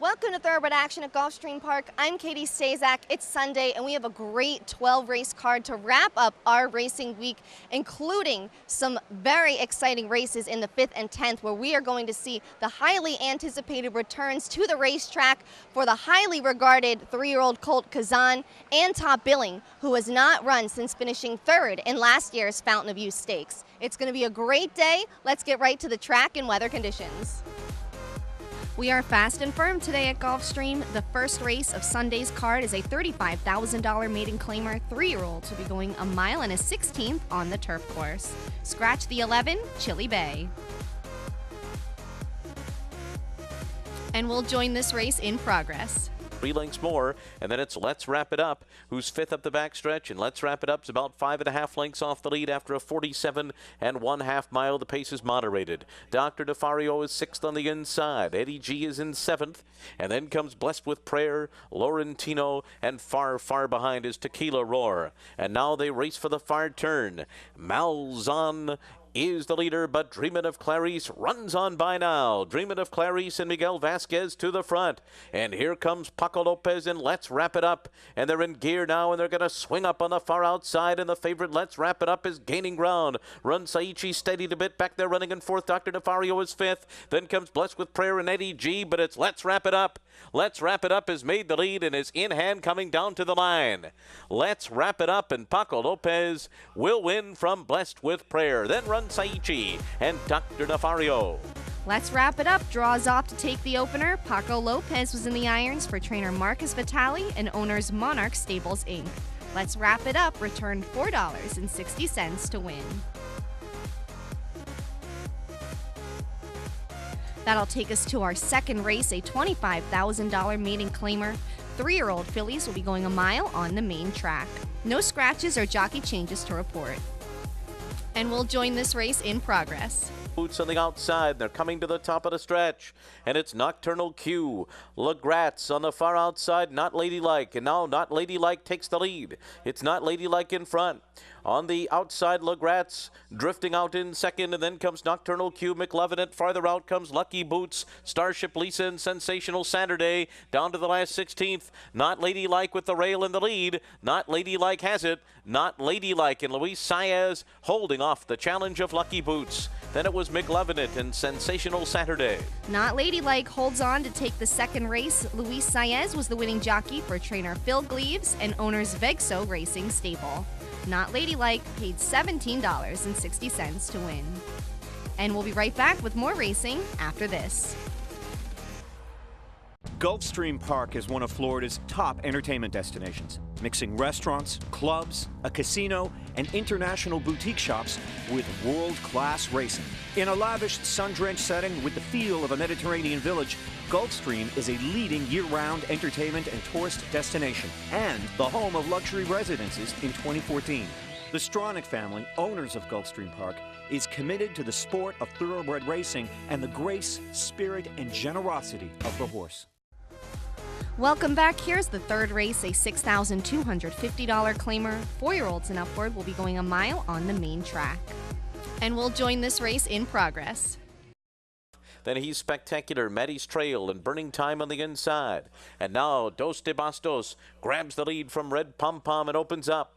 Welcome to Thoroughbred Action at Gulfstream Park. I'm Katie Stazak. It's Sunday and we have a great 12 race card to wrap up our racing week, including some very exciting races in the 5th and 10th where we are going to see the highly anticipated returns to the racetrack for the highly regarded 3-year-old colt Kazan and Top Billing, who has not run since finishing 3rd in last year's Fountain of Youth Stakes. It's going to be a great day. Let's get right to the track and weather conditions. We are fast and firm today at Gulfstream. The first race of Sunday's card is a $35,000 maiden claimer. 3-year-olds will be going a mile and a 16th on the turf course. Scratch the 11, Chili Bay. And we'll join this race in progress. 3 lengths more, and then it's Let's Wrap It Up, who's 5th up the backstretch, and Let's Wrap It Up's about 5.5 lengths off the lead after a 47 1/2 mile. The pace is moderated. Dr. DeFario is 6th on the inside. Eddie G is in 7th, and then comes Blessed with Prayer, Laurentino, and far behind is Tequila Roar. And now they race for the far turn. Malzahn is the leader, but Dreamin' of Clarice runs on by now. Dreamin' of Clarice and Miguel Vasquez to the front. And here comes Paco Lopez and Let's Wrap It Up. And they're in gear now, and they're going to swing up on the far outside. And the favorite Let's Wrap It Up is gaining ground. Run Saichi steadied a bit back there, running in 4th. Dr. DeFario is 5th. Then comes Blessed with Prayer and Eddie G, but it's Let's Wrap It Up. Let's Wrap It Up has made the lead and is in hand coming down to the line. Let's Wrap It Up, and Paco Lopez will win from Blessed with Prayer. Then run Saichi and Dr. DeFario. Let's Wrap It Up draws off to take the opener. Paco Lopez was in the irons for trainer Marcus Vitale and owners Monarch Stables, Inc. Let's Wrap It Up returned $4.60 to win. That'll take us to our second race, a $25,000 maiden claimer. 3-year-old fillies will be going a mile on the main track. No scratches or jockey changes to report. And we'll join this race in progress. Boots on the outside. They're coming to the top of the stretch. And it's Nocturnal Q. Legratz on the far outside. Not Ladylike. And now Not Ladylike takes the lead. It's Not Ladylike in front. On the outside, Legratz drifting out in second, and then comes Nocturnal Q, McLevinett. Farther out comes Lucky Boots, Starship Lisa, and Sensational Saturday. Down to the last 16th. Not Ladylike with the rail in the lead. Not Ladylike has it. Not Ladylike, and Luis Saez holding off the challenge of Lucky Boots. Then it was McLevinett and Sensational Saturday. Not Ladylike holds on to take the second race. Luis Saez was the winning jockey for trainer Phil Gleaves and owners Vegso Racing Stable. Not Ladylike paid $17.60 to win. And we'll be right back with more racing after this. Gulfstream Park is one of Florida's top entertainment destinations, mixing restaurants, clubs, a casino, and international boutique shops with world-class racing. In a lavish, sun-drenched setting with the feel of a Mediterranean village, Gulfstream is a leading year-round entertainment and tourist destination and the home of luxury residences in 2014. The Stronach family, owners of Gulfstream Park, is committed to the sport of thoroughbred racing and the grace, spirit, and generosity of the horse. Welcome back. Here's the third race, a $6,250 claimer. 4-year-olds and upward will be going a mile on the main track. And we'll join this race in progress. Then he's Spectacular, Maddie's Trail, and Burning Time on the inside. And now Dos de Bastos grabs the lead from Red Pom Pom and opens up.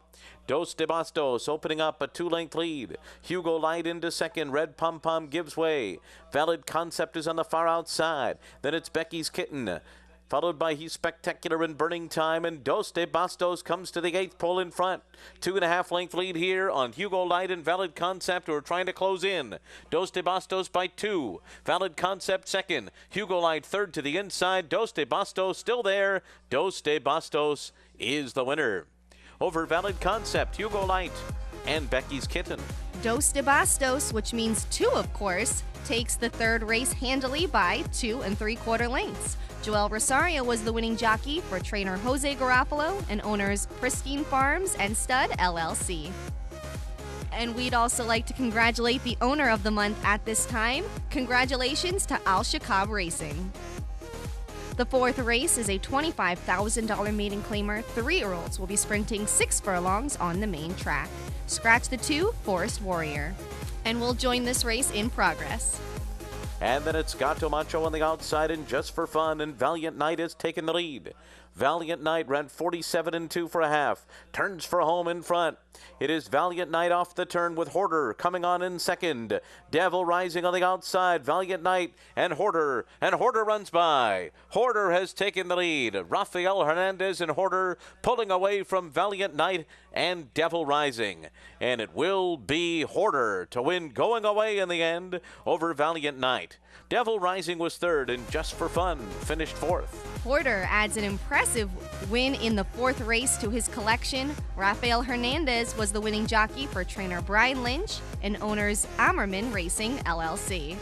Dos de Bastos opening up a 2-length lead. Hugo Light into second. Red Pom Pom gives way. Valid Concept is on the far outside. Then it's Becky's Kitten, followed by He's Spectacular and Burning Time, and Dos de Bastos comes to the 8th pole in front. 2.5 length lead here on Hugo Light and Valid Concept, who are trying to close in. Dos de Bastos by 2. Valid Concept second. Hugo Light third to the inside. Dos de Bastos still there. Dos de Bastos is the winner. Over Valid Concept, Hugo Light, and Becky's Kitten. Dos de Bastos, which means 2 of course, takes the third race handily by 2 3/4 lengths. Joel Rosario was the winning jockey for trainer Jose Garofalo and owners Pristine Farms and Stud LLC. And we'd also like to congratulate the owner of the month at this time. Congratulations to Al Shakab Racing. The fourth race is a $25,000 maiden claimer. 3-year-olds will be sprinting 6 furlongs on the main track. Scratch the 2, Forest Warrior. And we'll join this race in progress. And then it's Gato Macho on the outside, and Just for Fun, and Valiant Knight has taken the lead. Valiant Knight ran 47 2 for a half. Turns for home in front. It is Valiant Knight off the turn with Hoarder coming on in second. Devil Rising on the outside. Valiant Knight and Hoarder runs by. Hoarder has taken the lead. Rafael Hernandez and Hoarder pulling away from Valiant Knight and Devil Rising. And it will be Hoarder to win going away in the end over Valiant Knight. Devil Rising was third, and Just for Fun finished fourth. Hoarder adds an impressive win in the fourth race to his collection. Rafael Hernandez was the winning jockey for trainer Brian Lynch and owners Ammerman Racing, LLC.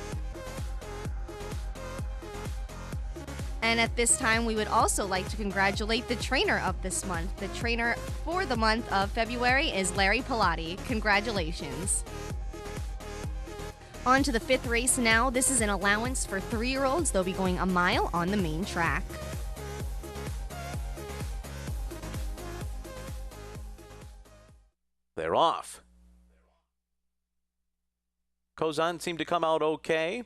And at this time, we would also like to congratulate the trainer of this month. The trainer for the month of February is Larry Pilati. Congratulations. On to the fifth race now. This is an allowance for 3-year-olds. They'll be going a mile on the main track. They're off. Kozan seemed to come out okay.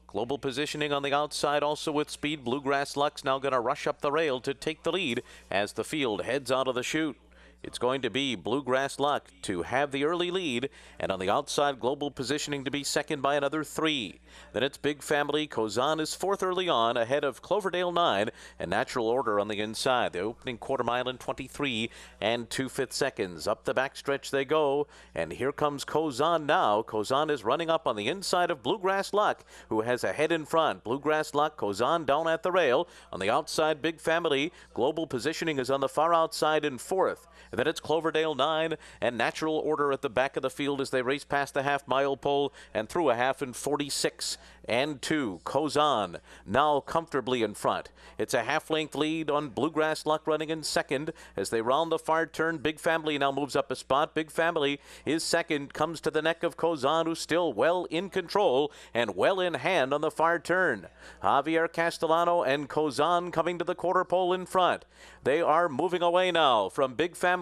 Global Positioning on the outside, also with speed. Bluegrass Luck's now going to rush up the rail to take the lead as the field heads out of the chute. It's going to be Bluegrass Luck to have the early lead, and on the outside, Global Positioning to be second by another 3. Then it's Big Family. Kozan is fourth early on, ahead of Cloverdale 9, and Natural Order on the inside. The opening quarter mile in 23 and 2/5 seconds. Up the backstretch they go, and here comes Kozan now. Kozan is running up on the inside of Bluegrass Luck, who has a head in front. Bluegrass Luck, Kozan down at the rail. On the outside, Big Family. Global Positioning is on the far outside in fourth. And then it's Cloverdale 9 and Natural Order at the back of the field as they race past the half-mile pole and through a half in 46 and 2. Kozan now comfortably in front. It's a half-length lead on Bluegrass Luck running in second as they round the far turn. Big Family now moves up a spot. Big Family is second, comes to the neck of Kozan, who's still well in control and well in hand on the far turn. Javier Castellano and Kozan coming to the quarter pole in front. They are moving away now from Big Family.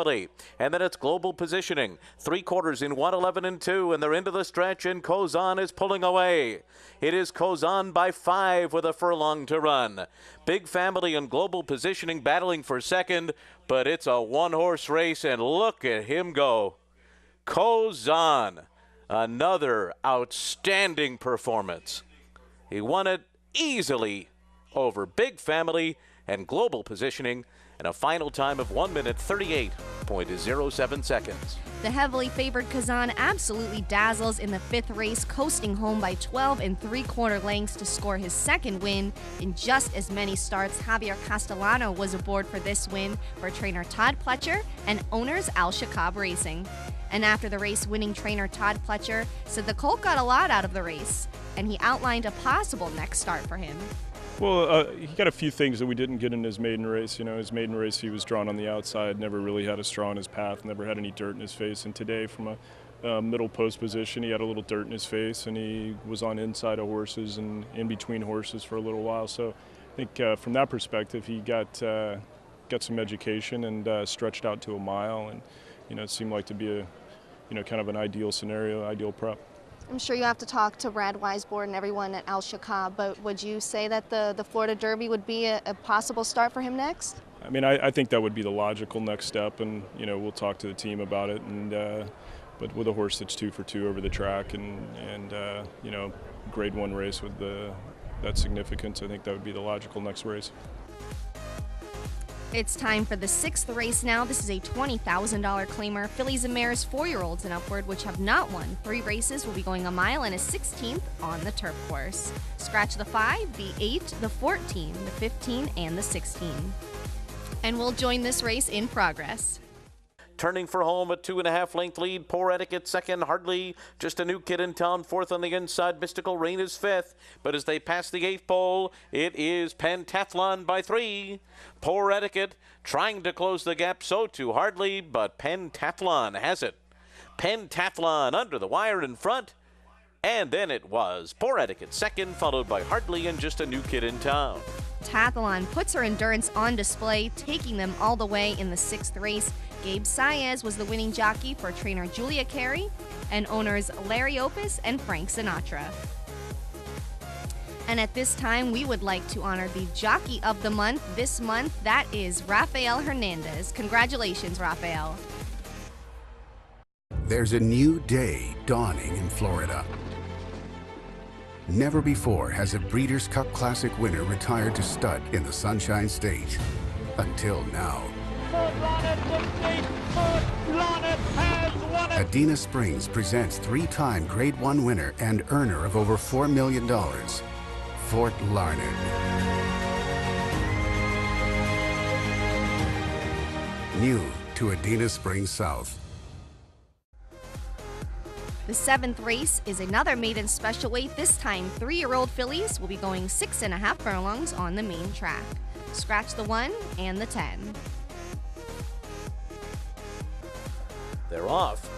And then it's Global Positioning. 3/4 in 1:11 and 2, and they're into the stretch, and Kozan is pulling away. It is Kozan by 5 with a furlong to run. Big Family and Global Positioning battling for second, but it's a one-horse race, and look at him go. Kozan, another outstanding performance. He won it easily over Big Family and Global Positioning in a final time of 1 minute 38.07 seconds. The heavily favored Kozan absolutely dazzles in the fifth race, coasting home by 12 3/4 lengths to score his second win in just as many starts. Javier Castellano was aboard for this win for trainer Todd Pletcher and owners Al Shakab Racing. And after the race, winning trainer Todd Pletcher said the colt got a lot out of the race, and he outlined a possible next start for him. Well, he got a few things that we didn't get in his maiden race. You know, his maiden race he was drawn on the outside, never really had a straw in his path, never had any dirt in his face. And today, from a middle post position, he had a little dirt in his face, and he was on inside of horses and in between horses for a little while. So I think from that perspective, he got some education and stretched out to a mile, and it seemed like to be a kind of an ideal scenario, ideal prep. I'm sure you have to talk to Brad Weisbord and everyone at Al Shakab, but would you say that the Florida Derby would be a possible start for him next? I mean, I think that would be the logical next step, and we'll talk to the team about it. And but with a horse that's 2 for 2 over the track and grade 1 race with that significance, I think that would be the logical next race. It's time for the sixth race now. This is a $20,000 claimer. Fillies and mares 4-year-olds and upward, which have not won 3 races, will be going a mile and a 16th on the turf course. Scratch the 5, the 8, the 14, the 15, and the 16. And we'll join this race in progress. Turning for home, a 2.5 length lead. Poor Etiquette second. Hardly just a new kid in town. Fourth on the inside. Mystical Rain is fifth. But as they pass the 8th pole, it is Pentathlon by 3. Poor Etiquette trying to close the gap. So too Hardly, but Pentathlon has it. Pentathlon under the wire in front. And then it was Poor Etiquette second, followed by Hardly and just a new kid in town. Pentathlon puts her endurance on display, taking them all the way in the 6th race. Gabe Saez was the winning jockey for trainer Julia Carey and owners Larry Opus and Frank Sinatra. And at this time, we would like to honor the Jockey of the Month this month. That is Rafael Hernandez. Congratulations, Rafael. There's a new day dawning in Florida. Never before has a Breeders' Cup Classic winner retired to stud in the Sunshine State. Until now. Adena Springs presents three-time Grade 1 winner and earner of over $4 million, Fort Larned. New to Adena Springs South. The 7th race is another maiden special weight. This time, 3-year-old fillies will be going 6.5 furlongs on the main track. Scratch the 1 and the 10. They're off.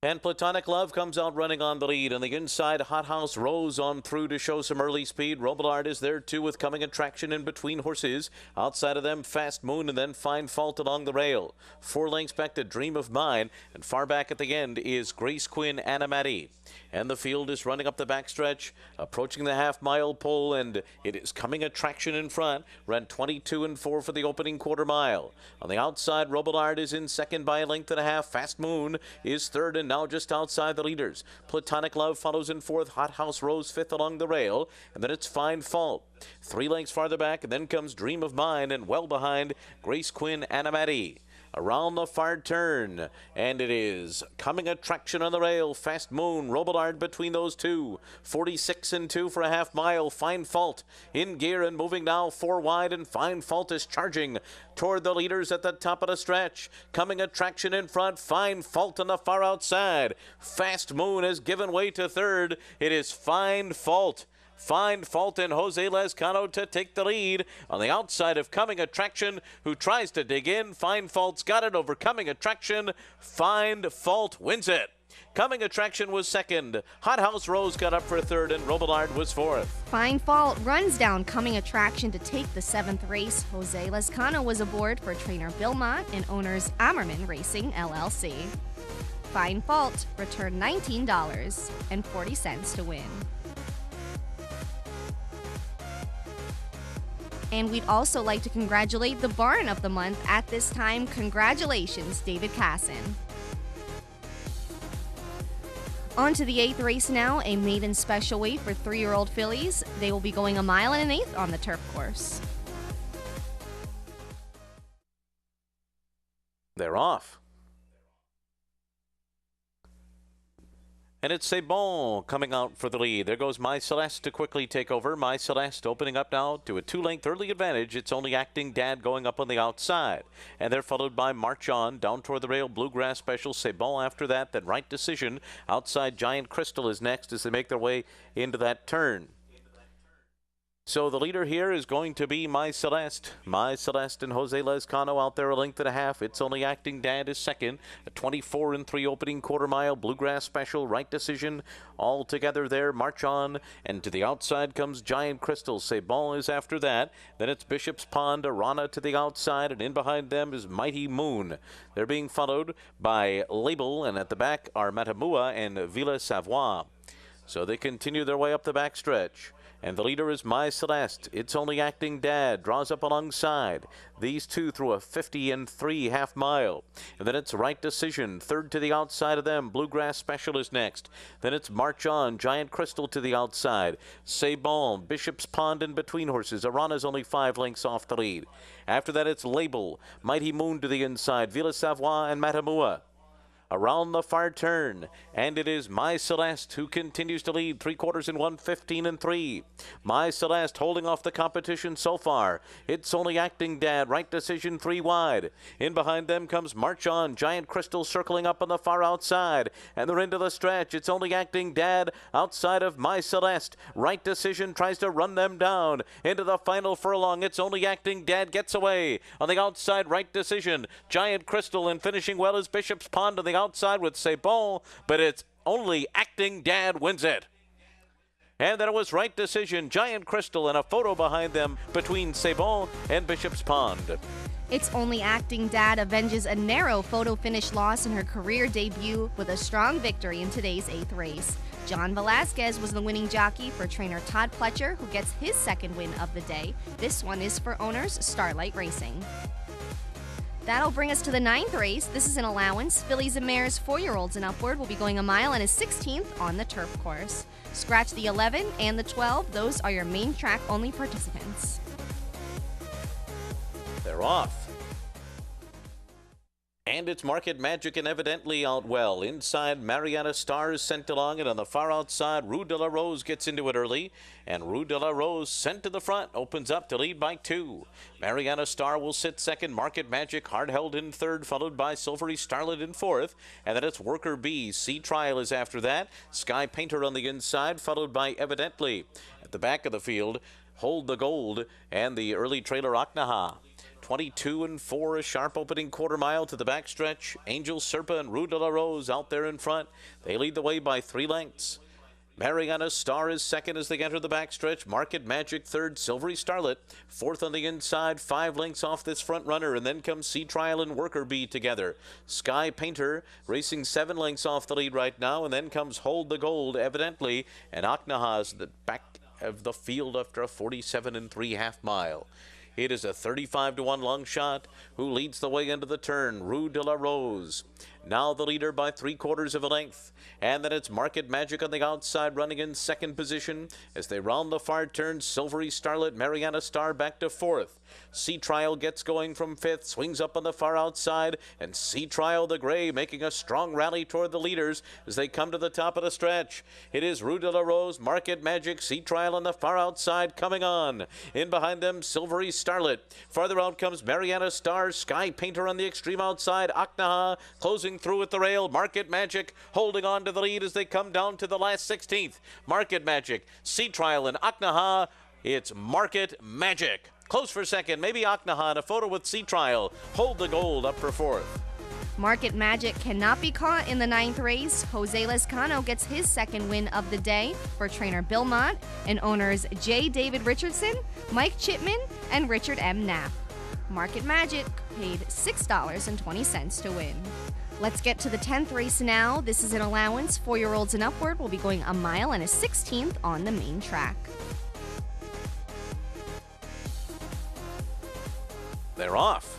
And Platonic Love comes out running on the lead. On the inside, Hot House Rose on through to show some early speed. Robillard is there too with coming attraction in between horses. Outside of them, Fast Moon and then Fine Fault along the rail. 4 lengths back to Dream of Mine. And far back at the end is Grace Quinn Animati. And the field is running up the backstretch, approaching the half-mile pole, and it is coming attraction in front. Ran 22-4 for the opening quarter mile. On the outside, Robillard is in second by a length and a half. Fast Moon is third and now just outside the leaders. Platonic Love follows in fourth. Hot House Rose fifth along the rail, and then it's Fine Fault. 3 lengths farther back, and then comes Dream of Mine, and well behind Grace Quinn Animati. Around the far turn, and it is coming attraction on the rail. Fast Moon, Robillard between those two. 46-2 for a half mile. Fine Fault in gear and moving now 4 wide, and Fine Fault is charging toward the leaders at the top of the stretch. Coming attraction in front. Fine Fault on the far outside. Fast Moon has given way to third. It is Fine Fault. Fine Fault and Jose Lescano to take the lead. On the outside of Coming Attraction, who tries to dig in. Fine Fault's got it over Coming Attraction. Fine Fault wins it. Coming Attraction was second. Hot House Rose got up for third, and Robillard was fourth. Fine Fault runs down Coming Attraction to take the 7th race. Jose Lescano was aboard for trainer Bill Mott and owners Ammerman Racing, LLC. Fine Fault returned $19.40 to win. And we'd also like to congratulate the barn of the month at this time. Congratulations, David Casson. On to the 8th race now, a maiden special weight for 3-year-old fillies. They will be going 1 1/8 miles on the turf course. They're off. And it's C'est Bon coming out for the lead. There goes My Celeste to quickly take over. My Celeste opening up now to a 2-length early advantage. It's only Acting Dad going up on the outside. And they're followed by March On, down toward the rail, Bluegrass Special, C'est Bon after that, then Right Decision. Outside, Giant Crystal is next as they make their way into that turn. So the leader here is going to be My Celeste. My Celeste and Jose Lescano out there 1.5 lengths. It's only Acting Dad is second. A 24-3 opening quarter mile. Bluegrass Special, Right Decision, all together there. March On, and to the outside comes Giant Crystal. C'est Bon is after that. Then it's Bishop's Pond, Arana to the outside, and in behind them is Mighty Moon. They're being followed by Label, and at the back are Matamua and Villa Savoie. So they continue their way up the backstretch. And the leader is My Celeste. It's only Acting Dad. Draws up alongside. These two through a 50-3 half mile. And then it's Right Decision. Third to the outside of them. Bluegrass Special is next. Then it's March On. Giant Crystal to the outside. C'est Bon. Bishop's Pond in between horses. Arana's only 5 lengths off the lead. After that, it's Label. Mighty Moon to the inside. Villa Savoie and Matamua. Around the far turn, and it is My Celeste who continues to lead 3/4 in 1:15-3. My Celeste holding off the competition so far. It's only Acting Dad, Right Decision 3 wide. In behind them comes March On, Giant Crystal circling up on the far outside, and they're into the stretch. It's only Acting Dad outside of My Celeste. Right Decision tries to run them down into the final furlong. It's only Acting Dad gets away. On the outside, Right Decision, Giant Crystal, and finishing well is Bishop's Pond on the outside with C'est Bon, but it's only Acting Dad wins it. And then it was Right Decision, Giant Crystal, and a photo behind them between C'est Bon and Bishop's Pond. It's Only Acting Dad avenges a narrow photo finish loss in her career debut with a strong victory in today's 8th race. John Velasquez was the winning jockey for trainer Todd Pletcher, who gets his second win of the day. This one is for owners Starlight Racing. That'll bring us to the 9th race. This is an allowance. Fillies and Mares 4-year-olds and upward will be going a mile and a 16th on the turf course. Scratch the 11 and the 12. Those are your main track only participants. They're off. And it's Market Magic and evidently out well. Inside, Mariana Star is sent along, and on the far outside, Rue de la Rose gets into it early. And Rue de la Rose, sent to the front, opens up to lead by 2. Mariana Star will sit second. Market Magic hard held in third, followed by Silvery Starlet in fourth. And then it's Worker Bee. Sea Trial is after that. Sky Painter on the inside, followed by Evidently. At the back of the field, Hold the Gold and the early trailer Aknaha. 22 and 4, a sharp opening quarter mile to the backstretch. Angel Serpa and Rue de la Rose out there in front. They lead the way by 3 lengths. Mariana Star is second as they enter the backstretch. Market Magic third, Silvery Starlet fourth on the inside, 5 lengths off this front runner, and then comes Sea Trial and Worker Bee together. Sky Painter racing 7 lengths off the lead right now, and then comes Hold the Gold, Evidently, and Aknaha's the back of the field after a 47 and 3/2 mile. It is a 35-1 long shot who leads the way into the turn, Rue de la Rose. Now the leader by 3/4 of a length. And then it's Market Magic on the outside running in second position. As they round the far turn, Silvery Starlet, Mariana Star back to 4th. Sea Trial gets going from 5th, swings up on the far outside, and Sea Trial the gray making a strong rally toward the leaders as they come to the top of the stretch. It is Rue de la Rose, Market Magic, Sea Trial on the far outside coming on. In behind them, Silvery Starlet. Farther out comes Mariana Star, Sky Painter on the extreme outside, Aknaha closing through at the rail. Market Magic holding on to the lead as they come down to the last 16th. Market Magic, Sea Trial, and Aknaha. It's Market Magic. Close for second, maybe Aknaha in a photo with Sea Trial. Hold the Gold up for 4th. Market Magic cannot be caught in the 9th race. Jose Lescano gets his second win of the day for trainer Bill Mott and owners J. David Richardson, Mike Chipman, and Richard M. Knapp. Market Magic paid $6.20 to win. Let's get to the 10th race now. This is an allowance. 4-year-olds and upward will be going a mile and a 16th on the main track. They're off.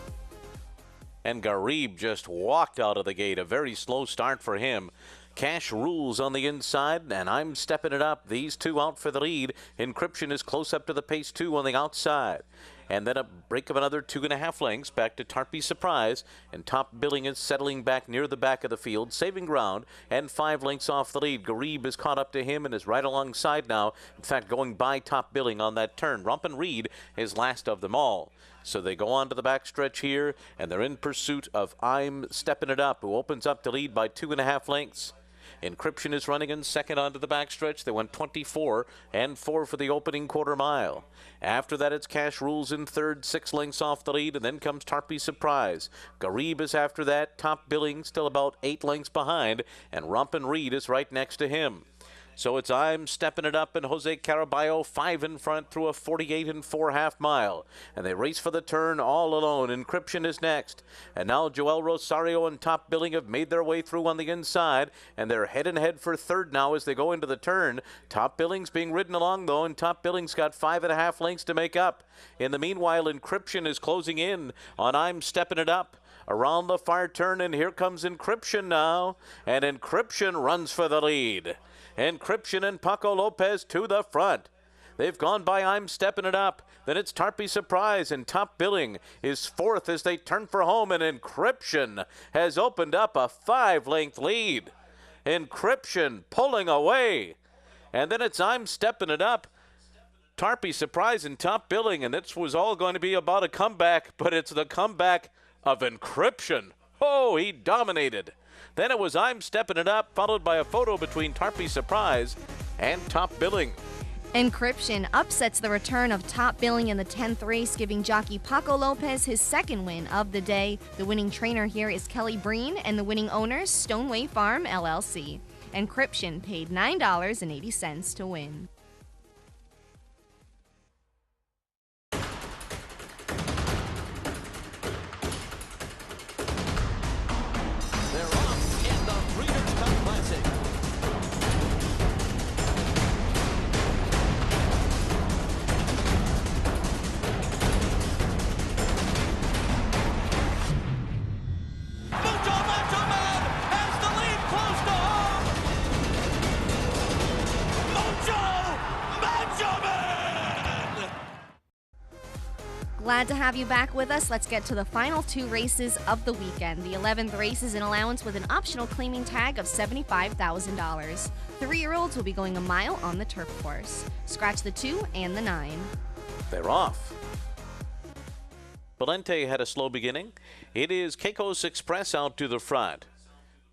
And Garib just walked out of the gate. A very slow start for him. Cash Rules on the inside, and I'm stepping it up. These two out for the lead. Encryption is close up to the pace 2 on the outside. And then a break of another 2.5 lengths back to Tarpey Surprise. And Top Billing is settling back near the back of the field, saving ground, and 5 lengths off the lead. Garib is caught up to him and is right alongside now. In fact, going by Top Billing on that turn. Rumpin' Reed is last of them all. So they go on to the backstretch here, and they're in pursuit of I'm Stepping It Up, who opens up to lead by 2.5 lengths. Encryption is running in second onto the backstretch. They went 24 and 4 for the opening quarter mile. After that, it's Cash Rules in third, 6 lengths off the lead, and then comes Tarpey Surprise. Garib is after that. Top Billing still about 8 lengths behind, and Rumpin' Reed is right next to him. So it's I'm Stepping It Up and Jose Caraballo 5 in front through a 48 and 4/2 mile. And they race for the turn all alone. Encryption is next. And now Joel Rosario and Top Billing have made their way through on the inside. And they're head and head for third now as they go into the turn. Top Billing's being ridden along though, and Top Billing's got 5.5 lengths to make up. In the meanwhile, Encryption is closing in on I'm Stepping It Up. Around the far turn, and here comes Encryption now. And Encryption runs for the lead. Encryption and Paco Lopez to the front. They've gone by I'm Stepping It Up. Then it's Tarpey Surprise, and Top Billing is 4th as they turn for home, and Encryption has opened up a 5-length lead. Encryption pulling away. And then it's I'm Stepping It Up. Tarpey Surprise and Top Billing, and this was all going to be about a comeback, but it's the comeback of Encryption. Oh, he dominated. Then it was I'm Stepping It Up, followed by a photo between Tarpey Surprise and Top Billing. Encryption upsets the return of Top Billing in the 10th race, giving jockey Paco Lopez his second win of the day. The winning trainer here is Kelly Breen, and the winning owners Stoneway Farm, LLC. Encryption paid $9.80 to win. Glad to have you back with us. Let's get to the final 2 races of the weekend. The 11th race is an allowance with an optional claiming tag of $75,000. 3-year-olds will be going a mile on the turf course. Scratch the 2 and the 9. They're off. Valente had a slow beginning. It is Keiko's Express out to the front.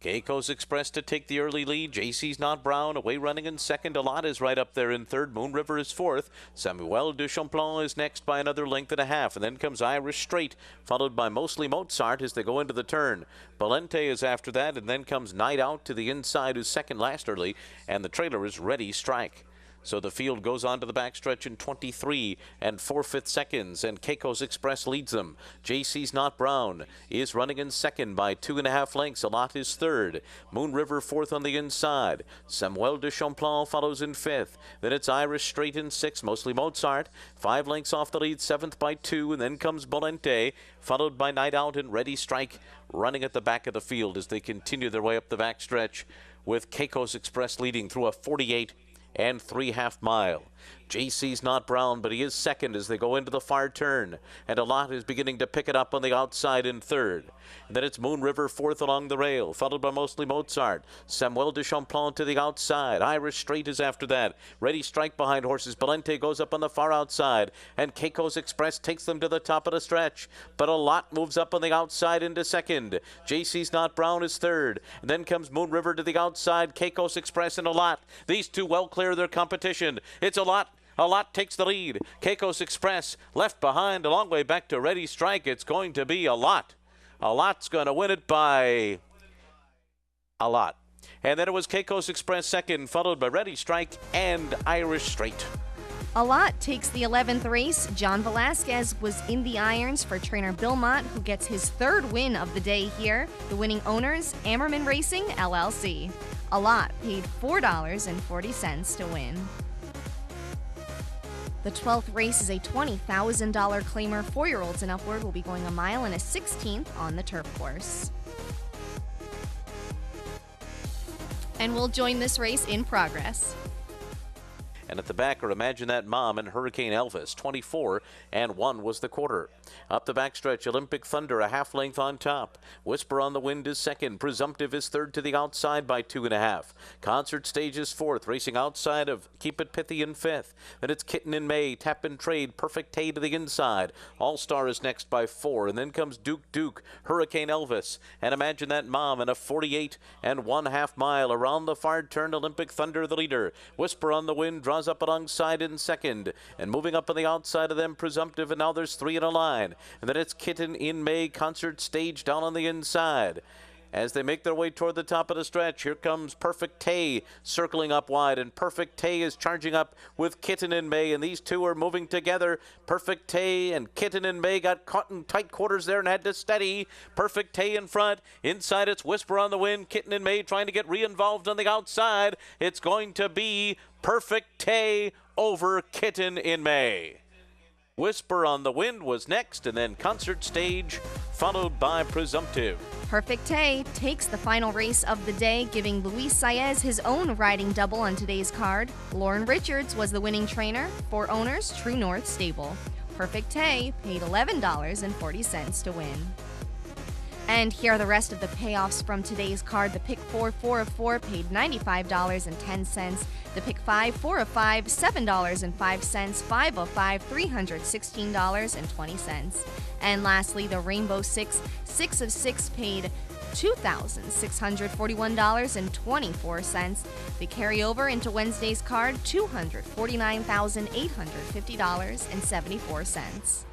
Keiko's Express to take the early lead. JC's Not Brown away running in second. A Lot is right up there in third. Moon River is fourth. Samuel de Champlain is next by another length and a half. And then comes Irish Straight, followed by Mostly Mozart as they go into the turn. Valente is after that, and then comes Night Out to the inside, who's second last early. And the trailer is Ready Strike. So the field goes on to the backstretch in 23 and 4/5 seconds, and Keiko's Express leads them. JC's Not Brown is running in second by 2.5 lengths. A Lot is third. Moon River fourth on the inside. Samuel de Champlain follows in fifth. Then it's Irish Straight in sixth, Mostly Mozart. 5 lengths off the lead, seventh by 2, and then comes Valente, followed by Night Out and Ready Strike running at the back of the field as they continue their way up the backstretch, with Keiko's Express leading through a 48 and 3/2 mile. JC's Not Brown, but he is second as they go into the far turn, and A Lot is beginning to pick it up on the outside in third. And then it's Moon River fourth along the rail, followed by Mostly Mozart. Samuel de Champlain to the outside. Irish Straight is after that. Ready Strike behind horses. Valente goes up on the far outside, and Keiko's Express takes them to the top of the stretch. But A Lot moves up on the outside into second. JC's Not Brown is third. And then comes Moon River to the outside. Keiko's Express and A Lot. These two well clear their competition. It's A Lot. A Lot takes the lead. Keiko's Express left behind a long way back to Ready Strike. It's going to be A Lot. A Lot's going to win it by a lot. And then it was Keiko's Express second, followed by Ready Strike and Irish Straight. A Lot takes the 11th race. John Velasquez was in the irons for trainer Bill Mott, who gets his 3rd win of the day here. The winning owners, Ammerman Racing, LLC. A Lot paid $4.40 to win. The 12th race is a $20,000 claimer. 4-year-olds and upward will be going a mile and a 16th on the turf course. And we'll join this race in progress. And at the back are Imagine That Mom and Hurricane Elvis. 24 and 1 was the quarter. Up the backstretch, Olympic Thunder a half length on top. Whisper on the Wind is second. Presumptive is third to the outside by 2.5. Concert Stage is fourth, racing outside of Keep It Pithy in fifth. Then it's Kitten in May, Tap and Trade, Perfect Tay to the inside. All Star is next by 4, and then comes Duke, Hurricane Elvis, and Imagine That Mom in a 48 and 1/2 mile. Around the far turn, Olympic Thunder the leader. Whisper on the Wind draws up alongside in second, and moving up on the outside of them, Presumptive, and now there's 3 in a line. And then it's Kitten in May, Concert Stage down on the inside. As they make their way toward the top of the stretch, here comes Perfect Tay circling up wide, and Perfect Tay is charging up with Kitten in May, and these two are moving together. Perfect Tay and Kitten in May got caught in tight quarters there and had to steady. Perfect Tay in front. Inside it's Whisper on the Wind. Kitten in May trying to get re-involved on the outside. It's going to be Perfect Tay over Kitten in May. Whisper on the Wind was next, and then Concert Stage, followed by Presumptive. Perfect Tay takes the final race of the day, giving Luis Saez his own riding double on today's card. Lauren Richards was the winning trainer. 4 owners, True North Stable. Perfect Tay paid $11.40 to win. And here are the rest of the payoffs from today's card. The pick 4, 4 of 4 paid $95.10. The pick 5, 4 of 5, $7.05. 5 of 5, $316.20. And lastly, the Rainbow 6, 6 of 6 paid $2,641.24. The carryover into Wednesday's card, $249,850.74.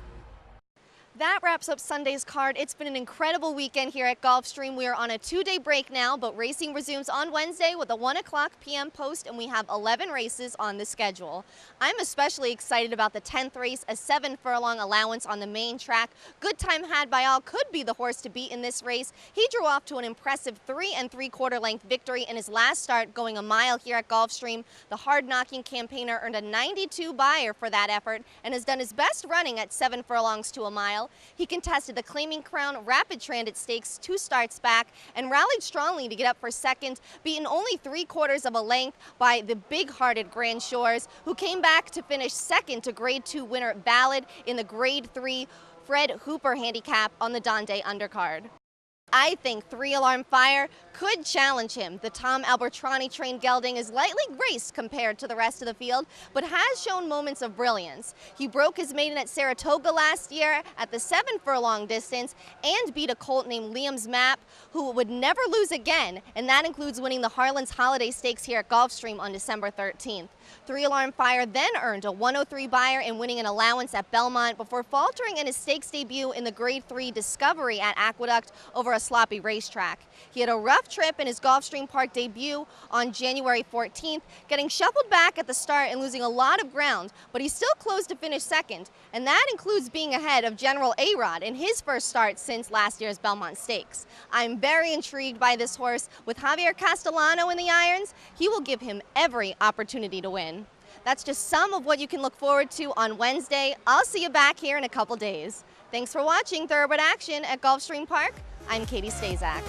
That wraps up Sunday's card. It's been an incredible weekend here at Gulfstream. We are on a 2-day break now, but racing resumes on Wednesday with a 1 o'clock p.m. post, and we have 11 races on the schedule. I'm especially excited about the 10th race, a 7-furlong allowance on the main track. Good Time Had by All could be the horse to beat in this race. He drew off to an impressive 3 3/4 length victory in his last start, going a mile here at Gulfstream. The hard-knocking campaigner earned a 92 buyer for that effort and has done his best running at 7 furlongs to a mile. well. He contested the Claiming Crown Rapid Transit Stakes 2 starts back and rallied strongly to get up for second, beaten only 3/4 of a length by the big-hearted Grand Shores, who came back to finish second to Grade 2 winner Ballad in the Grade 3 Fred Hooper handicap on the Dande undercard. I think 3 Alarm Fire could challenge him. The Tom Albertrani trained gelding is lightly raced compared to the rest of the field, but has shown moments of brilliance. He broke his maiden at Saratoga last year at the 7 furlong distance and beat a colt named Liam's Map, who would never lose again, and that includes winning the Harlan's Holiday Stakes here at Gulfstream on December 13th. 3 Alarm Fire then earned a 103 buyer and winning an allowance at Belmont before faltering in his stakes debut in the Grade 3 Discovery at Aqueduct over a sloppy racetrack. He had a rough trip in his Gulfstream Park debut on January 14th, getting shuffled back at the start and losing a lot of ground, but he still closed to finish second, and that includes being ahead of General A-Rod in his first start since last year's Belmont Stakes. I'm very intrigued by this horse. With Javier Castellano in the irons, he will give him every opportunity to win. That's just some of what you can look forward to on Wednesday. I'll see you back here in a couple days. Thanks for watching Thoroughbred Action at Gulfstream Park. I'm Katie Stazak.